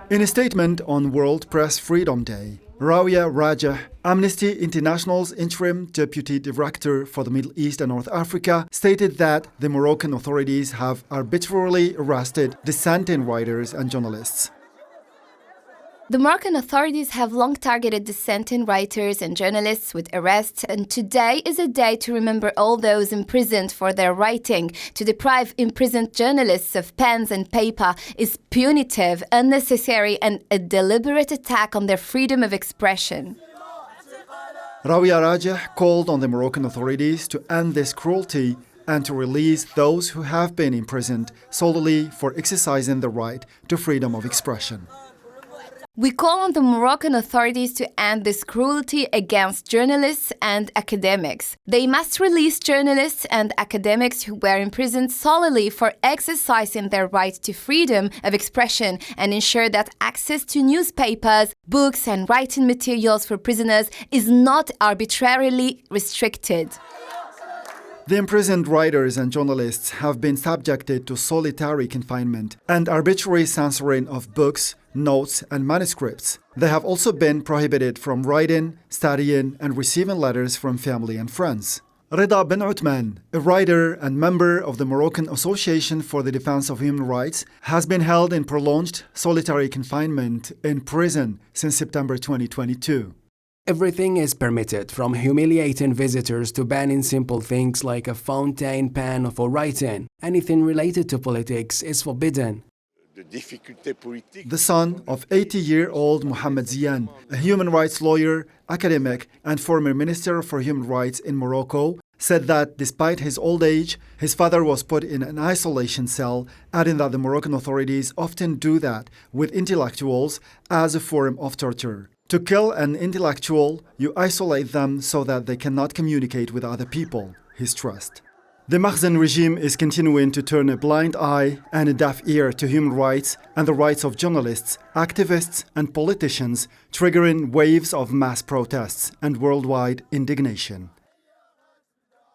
In a statement on World Press Freedom Day, Rawia Rajah, Amnesty International's interim deputy director for the Middle East and North Africa, stated that the Moroccan authorities have arbitrarily arrested dissenting writers and journalists. The Moroccan authorities have long targeted dissenting writers and journalists with arrests, and today is a day to remember all those imprisoned for their writing. To deprive imprisoned journalists of pens and paper is punitive, unnecessary, and a deliberate attack on their freedom of expression. Rawia Rajah called on the Moroccan authorities to end this cruelty and to release those who have been imprisoned solely for exercising the right to freedom of expression. We call on the Moroccan authorities to end this cruelty against journalists and academics. They must release journalists and academics who were imprisoned solely for exercising their right to freedom of expression and ensure that access to newspapers, books, and writing materials for prisoners is not arbitrarily restricted. The imprisoned writers and journalists have been subjected to solitary confinement and arbitrary censoring of books, notes, and manuscripts. They have also been prohibited from writing, studying, and receiving letters from family and friends. Rida Ben Uthman, a writer and member of the Moroccan Association for the Defense of Human Rights, has been held in prolonged solitary confinement in prison since September 2022. Everything is permitted, from humiliating visitors to banning simple things like a fountain pen for writing. Anything related to politics is forbidden. The son of 80-year-old Mohamed Zian, a human rights lawyer, academic, and former minister for human rights in Morocco, said that despite his old age, his father was put in an isolation cell, adding that the Moroccan authorities often do that with intellectuals as a form of torture. To kill an intellectual, you isolate them so that they cannot communicate with other people, he stressed. The Makhzen regime is continuing to turn a blind eye and a deaf ear to human rights and the rights of journalists, activists, and politicians, triggering waves of mass protests and worldwide indignation.